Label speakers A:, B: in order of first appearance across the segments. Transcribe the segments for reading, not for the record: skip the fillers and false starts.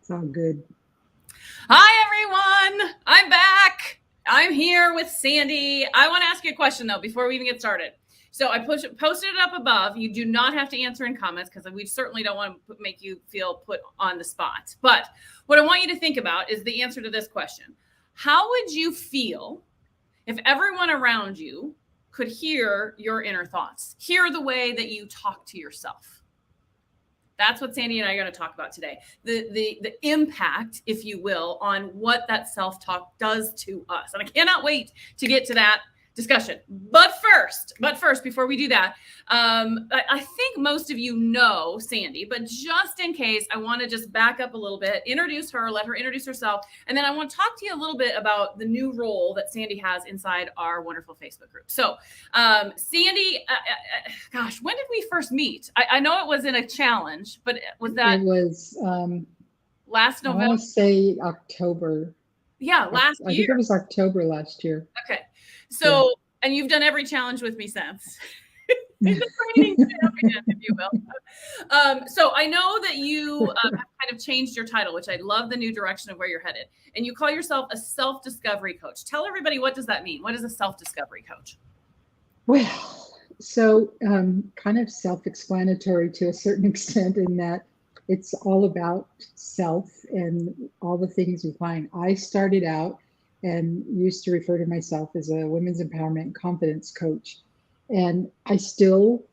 A: It's all good.
B: Hi, everyone. I'm back. I'm here with Sandy. I want to ask you a question, though, before we even get started. So I posted it up above. You do not have to answer in comments because we certainly don't want to make you feel put on the spot. But what I want you to think about is the answer to this question. How would you feel if everyone around you could hear your inner thoughts, hear the way that you talk to yourself? That's what Sandy and I are going to talk about today. The impact, if you will, on what that self-talk does to us. And I cannot wait to get to that discussion. But first, before we do that, I think most of you know Sandy, but just in case, I want to just back up a little bit, introduce her, let her introduce herself, and then I want to talk to you a little bit about the new role that Sandy has inside our wonderful Facebook group. So, Sandy, gosh, when did we first meet? I know it was in a challenge, but was that?
A: It was,
B: Last
A: I
B: November?
A: want to say October.
B: Yeah, last
A: I
B: year.
A: think it was October last year.
B: Okay. So, and you've done every challenge with me since. He's a training champion, if you will. So I know that you have kind of changed your title, which I love the new direction of where you're headed. And you call yourself a self-discovery coach. Tell everybody, what does that mean? What is a self-discovery coach?
A: Well, so kind of self-explanatory to a certain extent in that it's all about self and all the things we find. I started out and used to refer to myself as a women's empowerment confidence coach. And I still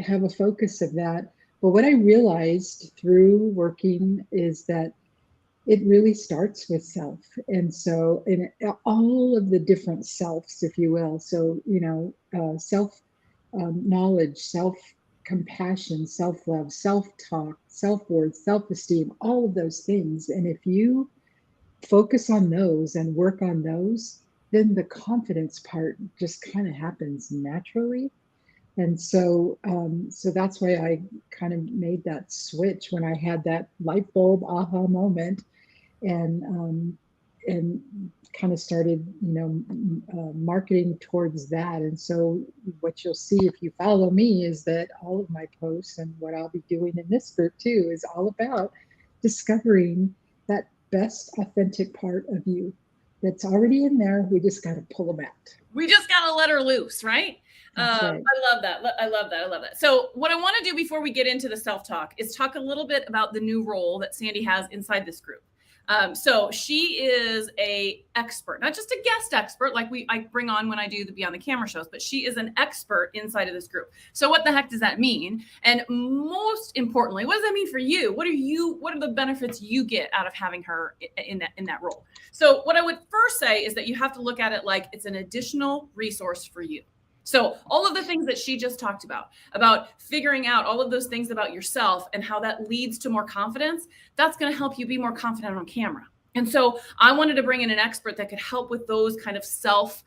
A: have a focus of that. But what I realized through working is that it really starts with self. And so, in all of the different selves, if you will. So, self knowledge, self compassion, self love, self talk, self worth, self esteem, all of those things. And if you focus on those and work on those, then the confidence part just kind of happens naturally. And so that's why I kind of made that switch when I had that light bulb aha moment, and and kind of started, marketing towards that. And so what you'll see if you follow me is that all of my posts and what I'll be doing in this group too is all about discovering that best authentic part of you that's already in there. We just got to pull them out.
B: We just got to let her loose, right?
A: That's right.
B: I love that. I love that. I love that. So what I want to do before we get into the self-talk is talk a little bit about the new role that Sandy has inside this group. So she is a expert, not just a guest expert like I bring on when I do the Beyond the Camera shows, but she is an expert inside of this group. So what the heck does that mean? And most importantly, what does that mean for you? What are the benefits you get out of having her in that role? So what I would first say is that you have to look at it like it's an additional resource for you. So all of the things that she just talked about figuring out all of those things about yourself and how that leads to more confidence, that's going to help you be more confident on camera. And so I wanted to bring in an expert that could help with those kind of self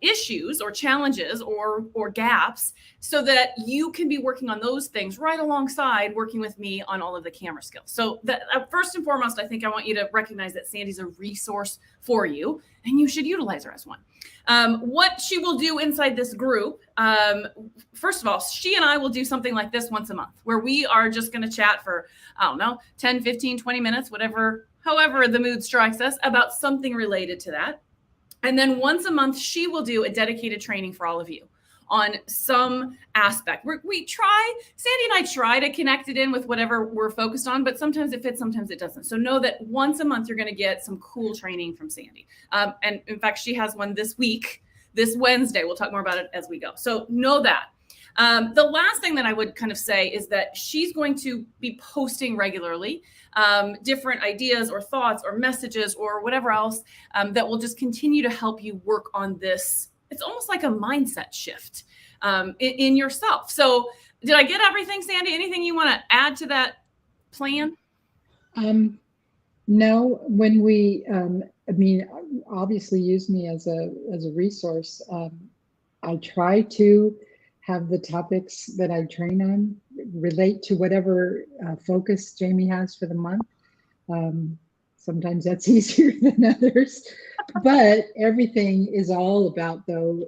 B: issues or challenges or gaps so that you can be working on those things right alongside working with me on all of the camera skills. So that, first and foremost, I think I want you to recognize that Sandy's a resource for you and you should utilize her as one. What she will do inside this group, first of all, she and I will do something like this once a month where we are just going to chat for, 10, 15, 20 minutes, however the mood strikes us, about something related to that. And then once a month, she will do a dedicated training for all of you on some aspect. Sandy and I try to connect it in with whatever we're focused on, but sometimes it fits, sometimes it doesn't. So know that once a month, you're going to get some cool training from Sandy. And in fact, she has one this week, this Wednesday. We'll talk more about it as we go. So know that. The last thing that I would kind of say is that she's going to be posting regularly different ideas or thoughts or messages or whatever else that will just continue to help you work on this. It's almost like a mindset shift in yourself. So did I get everything, Sandy? Anything you want to add to that plan?
A: No, when we, obviously use me as a resource. I try to have the topics that I train on relate to whatever focus Jamie has for the month. Sometimes that's easier than others, but everything is all about, though,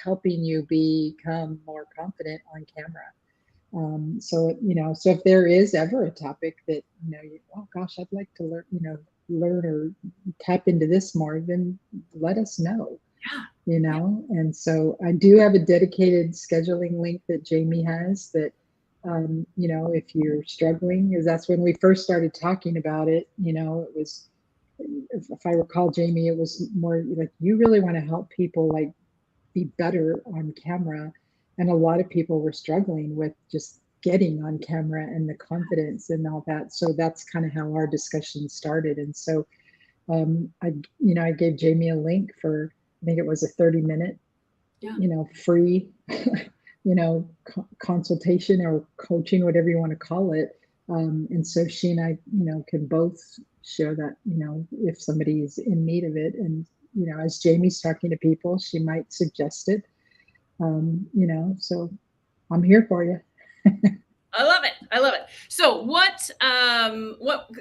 A: helping you become more confident on camera. So, so if there is ever a topic that, oh gosh, I'd like to learn or tap into this more, then let us know.
B: Yeah.
A: And so I do have a dedicated scheduling link that Jamie has that, if you're struggling, because that's when we first started talking about it, it was, if I recall, Jamie, it was more like, you really want to help people like be better on camera. And a lot of people were struggling with just getting on camera and the confidence and all that. So that's kind of how our discussion started. And so I gave Jamie a link for, I think it was a 30-minute, free, consultation or coaching, whatever you want to call it. And so she and I, can both share that, if somebody's in need of it. And, as Jamie's talking to people, she might suggest it. So I'm here for you.
B: I love it. I love it. So what,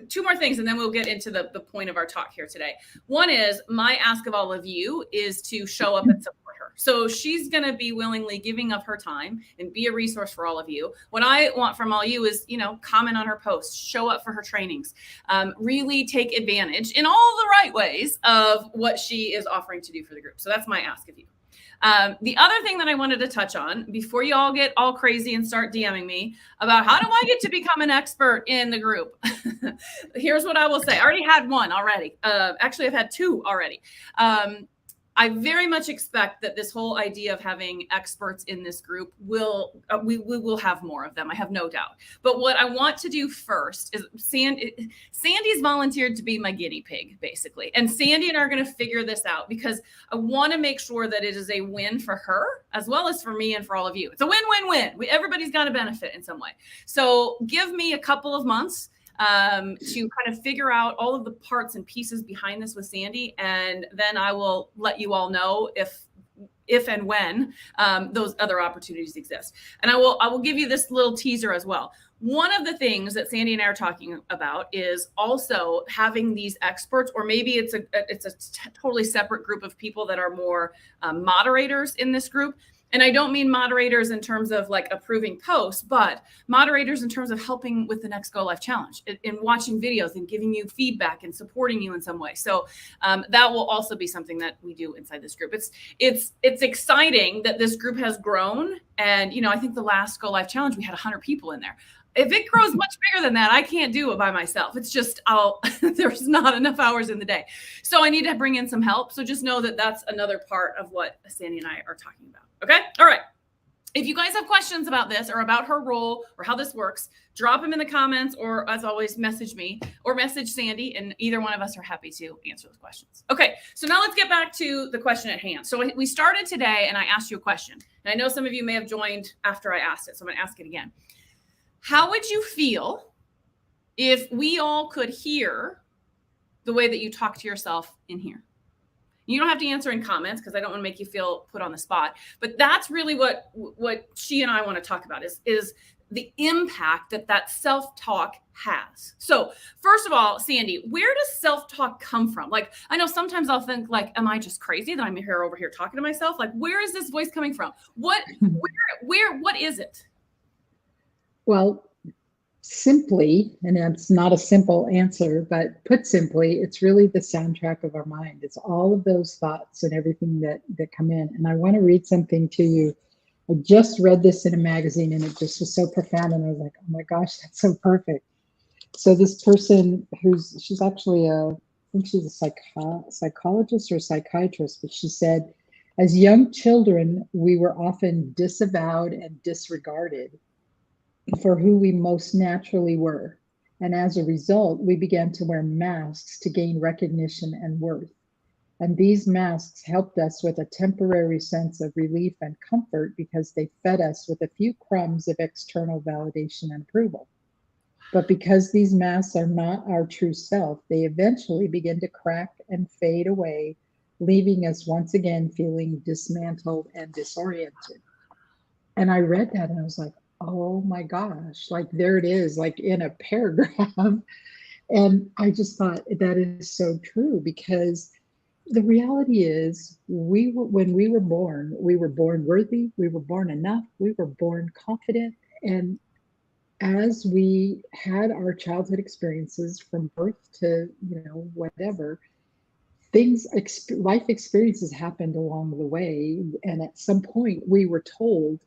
B: two more things, and then we'll get into the point of our talk here today. One is my ask of all of you is to show up and support her. So she's going to be willingly giving up her time and be a resource for all of you. What I want from all you is, comment on her posts, show up for her trainings, really take advantage in all the right ways of what she is offering to do for the group. So that's my ask of you. The other thing that I wanted to touch on before you all get all crazy and start DMing me about how do I get to become an expert in the group? Here's what I will say. I already had one already. Actually, I've had two already. I very much expect that this whole idea of having experts in this group we will have more of them. I have no doubt. But what I want to do first is Sandy's volunteered to be my guinea pig, basically. And Sandy and I are going to figure this out because I want to make sure that it is a win for her as well as for me and for all of you. It's a win-win-win. Everybody's got to benefit in some way. So give me a couple of months to kind of figure out all of the parts and pieces behind this with Sandy. And then I will let you all know if and when those other opportunities exist. And I will give you this little teaser as well. One of the things that Sandy and I are talking about is also having these experts, or maybe it's a totally separate group of people that are more moderators in this group. And I don't mean moderators in terms of like approving posts, but moderators in terms of helping with the next Go Life Challenge and watching videos and giving you feedback and supporting you in some way. So that will also be something that we do inside this group. It's exciting that this group has grown. And, I think the last Go Life Challenge, we had 100 people in there. If it grows much bigger than that, I can't do it by myself. It's just, there's not enough hours in the day. So I need to bring in some help. So just know that that's another part of what Sandy and I are talking about. Okay. All right. If you guys have questions about this or about her role or how this works, drop them in the comments, or as always, message me or message Sandy, and either one of us are happy to answer those questions. Okay. So now let's get back to the question at hand. So we started today and I asked you a question, and I know some of you may have joined after I asked it. So I'm going to ask it again. How would you feel if we all could hear the way that you talk to yourself in here? You don't have to answer in comments because I don't want to make you feel put on the spot. But that's really what she and I want to talk about is the impact that self-talk has. So first of all, Sandy, where does self-talk come from? Like, I know sometimes I'll think like, am I just crazy that I'm over here talking to myself? Like, where is this voice coming from? What is it?
A: Well, simply, and it's not a simple answer, but put simply, it's really the soundtrack of our mind. It's all of those thoughts and everything that come in. And I want to read something to you. I just read this in a magazine and it just was so profound. And I was like, oh my gosh, that's so perfect. So this person she's actually I think she's a psychologist or psychiatrist, but she said, as young children, we were often disavowed and disregarded for who we most naturally were. And as a result, we began to wear masks to gain recognition and worth. And these masks helped us with a temporary sense of relief and comfort because they fed us with a few crumbs of external validation and approval. But because these masks are not our true self, they eventually begin to crack and fade away, leaving us once again feeling dismantled and disoriented. And I read that and I was like, oh my gosh, like there it is, like in a paragraph. And I just thought that is so true, because the reality is when we were born worthy, we were born enough, we were born confident. And as we had our childhood experiences from birth to, whatever, life experiences happened along the way. And at some point, we were told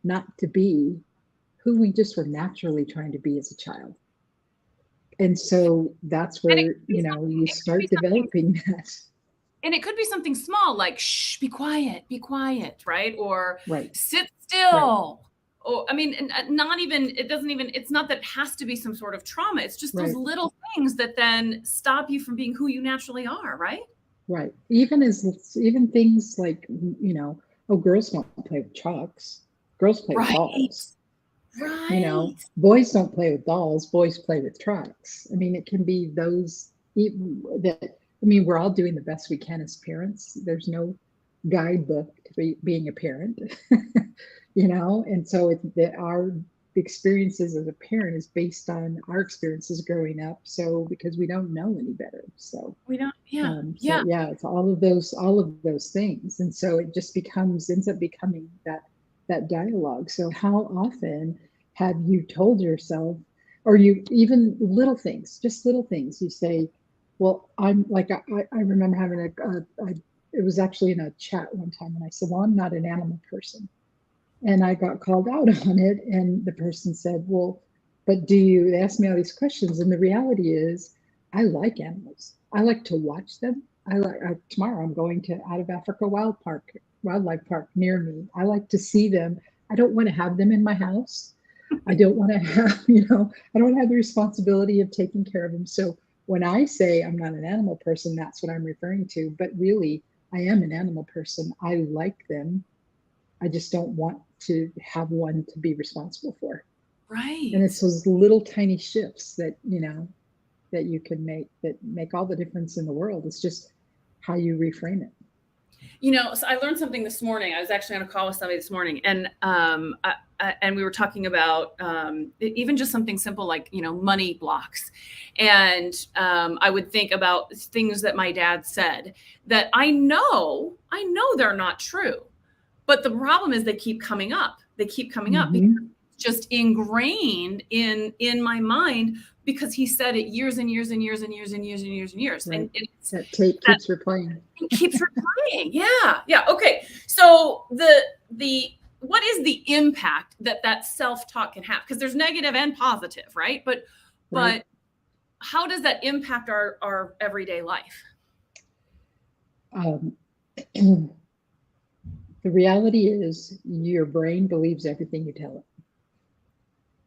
A: not to be who we just were naturally trying to be as a child. And so that's
B: And it
A: where,
B: could be something,
A: you
B: it could be
A: start
B: something,
A: developing that.
B: and it could be something small like, shh, be quiet, right? Or
A: Right,
B: sit
A: right,
B: still. Or, I mean, not even, it doesn't even, it's not that it has to be some sort of trauma. It's just those
A: right,
B: little things that then stop you from being who you naturally are, right?
A: right. Even things like, oh, girls don't play with chalks. Girls play with
B: Right.
A: balls.
B: Right.
A: Boys don't play with dolls, boys play with trucks. I mean, it can be those that, I mean, we're all doing the best we can as parents. There's no guidebook to being a parent, and so our experiences as a parent is based on our experiences growing up. So because we don't know any better. So
B: We don't, yeah,
A: so
B: yeah.
A: yeah, it's all of those things, and so it just ends up becoming that dialogue. So how often have you told yourself, or you even little things, just little things, you say, well, I'm like, I remember having it was actually in a chat one time, and I said, well, I'm not an animal person, and I got called out on it, and the person said, well, but they asked me all these questions, and the reality is I like animals. I like to watch them. Tomorrow I'm going to Out of Africa Wildlife Park near me. I like to see them. I don't want to have them in my house. I don't want to have, I don't have the responsibility of taking care of them. So when I say I'm not an animal person, that's what I'm referring to. But really, I am an animal person. I like them. I just don't want to have one to be responsible for. And
B: Right.
A: it's those little tiny shifts that, that you can make that make all the difference in the world. It's just how you reframe it.
B: So I learned something this morning. I was actually on a call with somebody this morning, and and we were talking about even just something simple like money blocks, and I would think about things that my dad said that I know they're not true, but the problem is they keep coming up. They keep coming up because
A: Mm-hmm.
B: it's just ingrained in my mind because he said it years and years and years and years and years and years and years,
A: Right.
B: and it's
A: That tape
B: that
A: keeps replaying.
B: it keeps replying. Yeah. Yeah. Okay. So the what is the impact that self-talk can have? Because there's negative and positive, right?
A: Right.
B: But how does that impact our everyday life?
A: Um, the reality is your brain believes everything you tell it.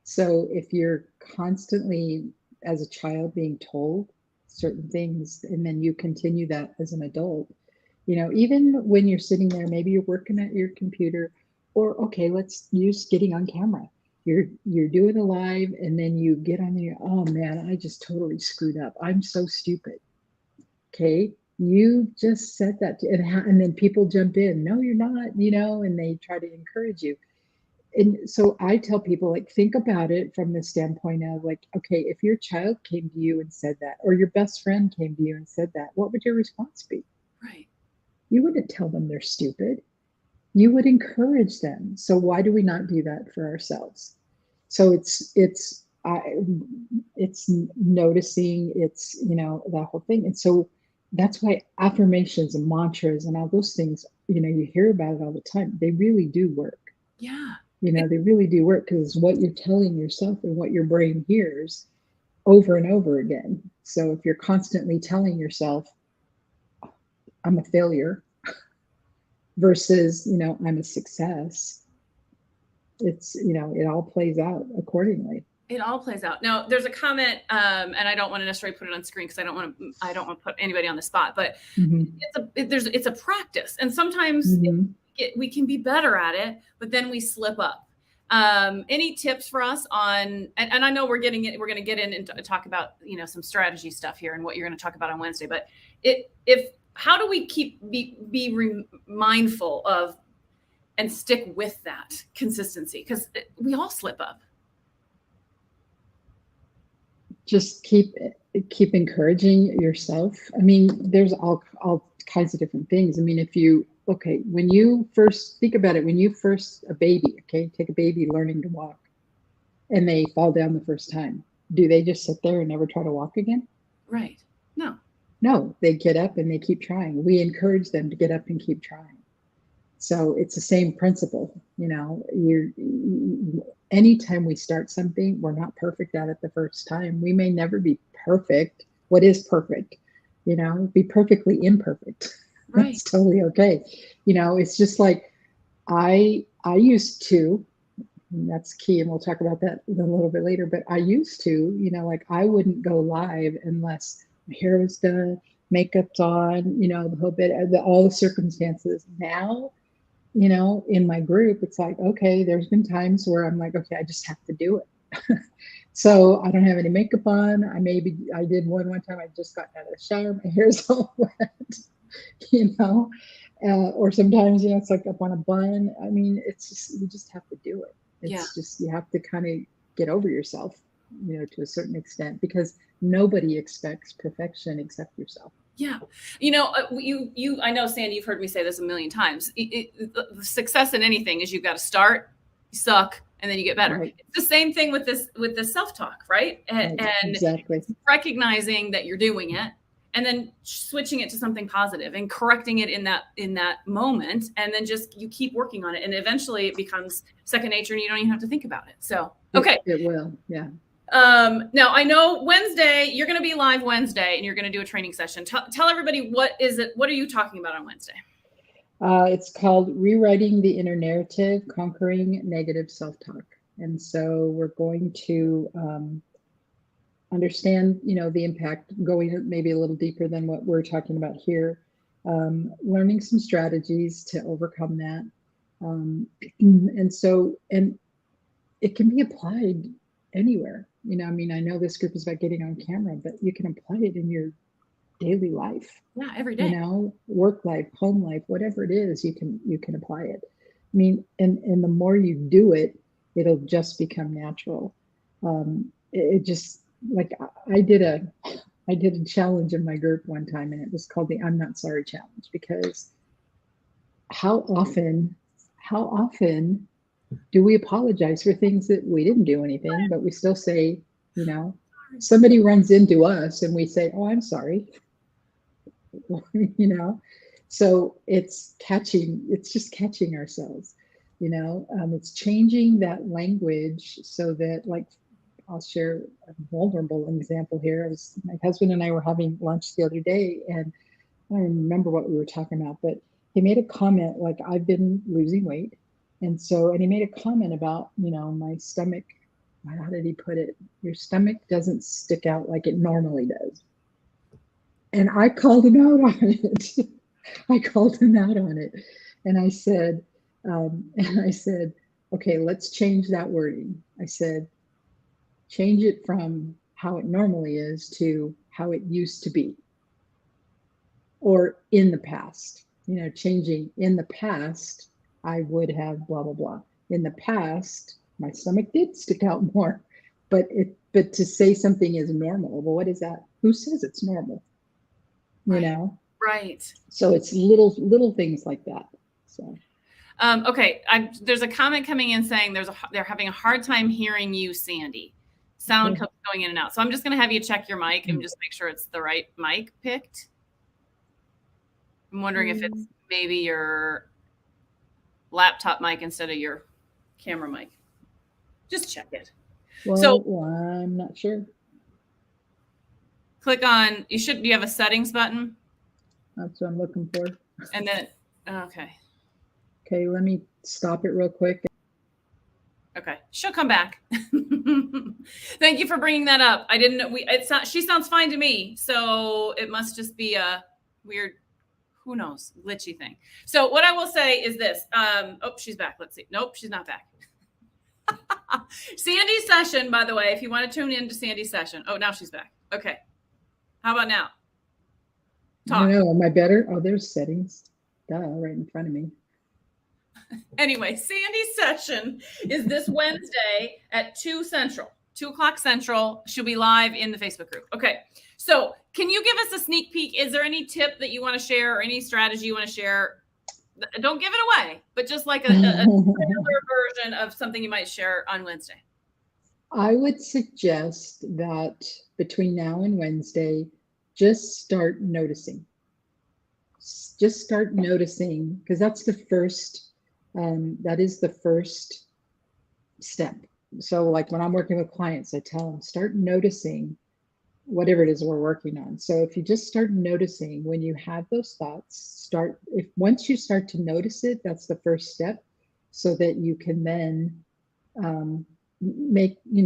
A: So if you're constantly, as a child, being told certain things, and then you continue that as an adult, even when you're sitting there, maybe you're working at your computer, or okay, let's use getting on camera. You're doing a live, and then you get on there. Oh man, I just totally screwed up. I'm so stupid. Okay, you just said that, and then people jump in. No, you're not. And they try to encourage you. And so I tell people, like, think about it from the standpoint of, like, okay, if your child came to you and said that, or your best friend came to you and said that, what would your response be?
B: Right.
A: You wouldn't tell them they're stupid. You would encourage them. So why do we not do that for ourselves? So it's noticing, it's that whole thing. And so that's why affirmations and mantras and all those things, you hear about it all the time. They really do work.
B: Yeah.
A: They really do work, because what you're telling yourself and what your brain hears over and over again. So if you're constantly telling yourself, I'm a failure, versus, I'm a success, it all plays out accordingly.
B: It all plays out. Now, there's a comment, and I don't want to necessarily put it on screen because I don't want to put anybody on the spot. But
A: Mm-hmm.
B: it's a practice, and sometimes
A: Mm-hmm.
B: we can be better at it, but then we slip up. Any tips for us on? And I know we're going to get in and talk about some strategy stuff here and what you're going to talk about on Wednesday. But how do we be mindful of and stick with that consistency? Because we all slip up.
A: Just keep encouraging yourself. I mean, there's all kinds of different things. I mean, when you first think about it, when you first a baby, okay, take a baby learning to walk. and they fall down the first time. Do they just sit there and never try to walk again?
B: Right. No.
A: No, they get up and they keep trying. We encourage them to get up and keep trying. So it's the same principle. Anytime we start something, we're not perfect at it the first time. We may never be perfect. What is perfect? Be perfectly imperfect.
B: Right.
A: That's totally okay. It's just like I used to, and that's key, and we'll talk about that a little bit later, but I used to, like I wouldn't go live unless my hair was done, makeup's on, the whole bit, all the circumstances. Now, in my group, it's like, okay, there's been times where I'm like, okay, I just have to do it. So I don't have any makeup on. I did one time, I just got out of the shower, my hair's all wet, or sometimes, it's like up on a bun. I mean, it's just, you just have to do it. It's just, you have to kind of get over yourself, to a certain extent, because nobody expects perfection except yourself.
B: Yeah. I know, Sandy, you've heard me say this a million times. The success in anything is you've got to start, you suck, and then you get better. Right. It's the same thing with this self-talk, right? And
A: exactly.
B: Recognizing that you're doing it and then switching it to something positive and correcting it in that moment. And then just, you keep working on it. And eventually it becomes second nature and you don't even have to think about it. So, okay.
A: It will. Yeah.
B: Now I know Wednesday, you're going to be live Wednesday and you're going to do a training session. Tell everybody, what are you talking about on Wednesday?
A: It's called Rewriting the Inner Narrative, Conquering Negative Self-Talk. And so we're going to understand, the impact, going maybe a little deeper than what we're talking about here, learning some strategies to overcome that. And it can be applied anywhere. I know this group is about getting on camera, but you can apply it in your daily life.
B: Yeah, every day.
A: Work life, home life, whatever it is, you can apply it. And the more you do it, it'll just become natural. It just, like, I did a challenge in my group one time, and it was called the I'm Not Sorry Challenge, because how often do we apologize for things that we didn't do anything, but we still say, somebody runs into us and we say, oh, I'm sorry. So it's just catching ourselves, it's changing that language so that, like, I'll share a vulnerable example here. My husband and I were having lunch the other day, and I don't remember what we were talking about, but he made a comment like, I've been losing weight. And he made a comment about, my stomach. How did he put it? Your stomach doesn't stick out like it normally does. And I called him out on it. And I said, okay, let's change that wording. I said, change it from how it normally is to how it used to be, or in the past. Changing in the past, I would have blah, blah, blah. In the past, my stomach did stick out more, but to say something is normal, well, what is that? Who says it's normal?
B: Right.
A: So it's little things like that. So.
B: Okay. There's a comment coming in saying they're having a hard time hearing you, Sandy. Sound comes going in and out. So I'm just going to have you check your mic and just make sure it's the right mic picked. I'm wondering if it's maybe your laptop mic instead of your camera mic. Just check it.
A: Well, I'm not sure.
B: Click on, do you have a settings button?
A: That's what I'm looking for.
B: And then, okay.
A: Okay, let me stop it real quick.
B: Okay, she'll come back. Thank you for bringing that up. I didn't know, she sounds fine to me. So it must just be a weird, who knows, glitchy thing. So what I will say is this. Oh, she's back. Let's see. Nope, she's not back. Sandy's session, by the way, if you want to tune in to Sandy's session. Oh, now she's back. Okay. How about now?
A: Talk. I don't know. Am I better? Oh, there's settings. Duh, right in front of me.
B: Anyway, Sandy's session is this Wednesday at 2 o'clock Central. She'll be live in the Facebook group. Okay. So can you give us a sneak peek? Is there any tip that you want to share or any strategy you want to share? Don't give it away, but just like a version of something you might share on Wednesday.
A: I would suggest that between now and Wednesday, just start noticing. Just start noticing, because that's the first, that is the first step. So like when I'm working with clients, I tell them, start noticing whatever it is we're working on. So if you just start noticing when you have those thoughts, once you start to notice it, that's the first step, so that you can then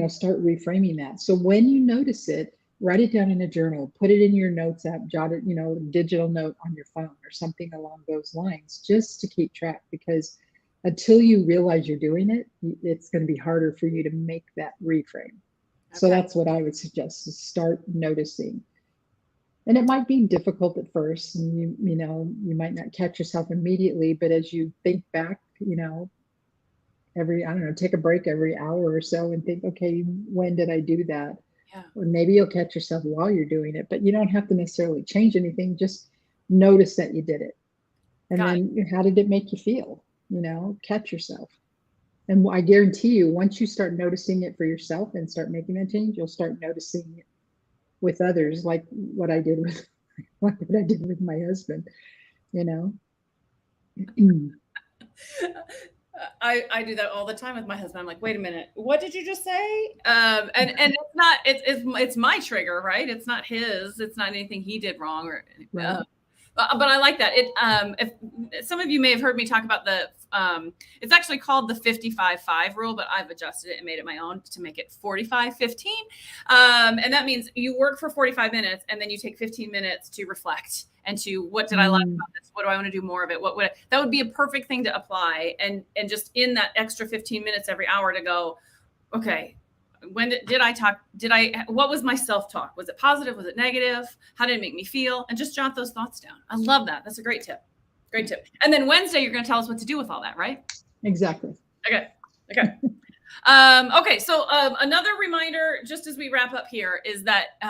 A: start reframing that. So when you notice it, write it down in a journal, put it in your notes app, jot it, digital note on your phone or something along those lines, just to keep track, because until you realize you're doing it, it's going to be harder for you to make that reframe. So that's what I would suggest, is start noticing. And it might be difficult at first, and you might not catch yourself immediately, but as you think back, take a break every hour or so and think, okay, when did I do that?
B: Yeah.
A: Or maybe you'll catch yourself while you're doing it, but you don't have to necessarily change anything. Just notice that you did it. And then how did it make you feel? Catch yourself. And I guarantee you, once you start noticing it for yourself and start making that change, you'll start noticing it with others, like what I did with my husband.
B: I do that all the time with my husband. I'm like, wait a minute, what did you just say? And it's my trigger, right? It's not his. It's not anything he did wrong, or.
A: Right.
B: But I like that. If some of you may have heard me talk about it's actually called the 55-5 rule, but I've adjusted it and made it my own to make it 45-15. And that means you work for 45 minutes and then you take 15 minutes to reflect and to, what did I like about this? What do I want to do more of it? That would be a perfect thing to apply. And just in that extra 15 minutes every hour to go, okay, when did I talk? What was my self-talk? Was it positive? Was it negative? How did it make me feel? And just jot those thoughts down. I love that. That's a great tip. Great tip. And then Wednesday, you're going to tell us what to do with all that, right?
A: Exactly.
B: Okay. So another reminder, just as we wrap up here, is that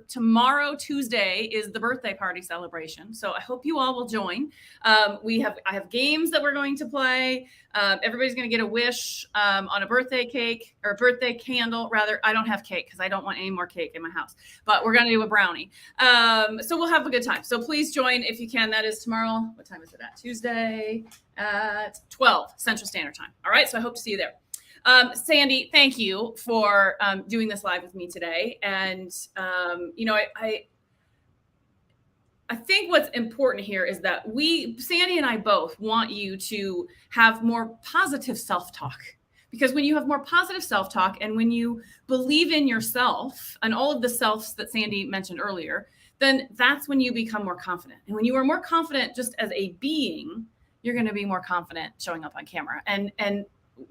B: tomorrow, Tuesday, is the birthday party celebration. So I hope you all will join. I have games that we're going to play. Everybody's going to get a wish on a birthday cake, or a birthday candle, rather. I don't have cake because I don't want any more cake in my house, but we're going to do a brownie. So we'll have a good time. So please join if you can. That is tomorrow. What time is it at? Tuesday at 12 Central Standard Time. All right. So I hope to see you there. Sandy, thank you for doing this live with me today. And, I think what's important here is that Sandy and I both want you to have more positive self-talk, because when you have more positive self-talk and when you believe in yourself and all of the selves that Sandy mentioned earlier, then that's when you become more confident. And when you are more confident just as a being, you're going to be more confident showing up on camera. And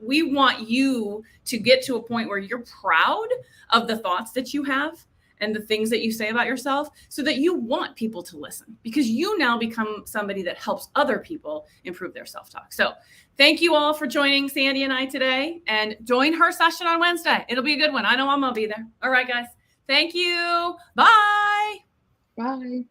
B: we want you to get to a point where you're proud of the thoughts that you have and the things that you say about yourself, so that you want people to listen, because you now become somebody that helps other people improve their self-talk. So thank you all for joining Sandy and I today, and join her session on Wednesday. It'll be a good one. I know I'm going to be there. All right, guys. Thank you. Bye.
A: Bye.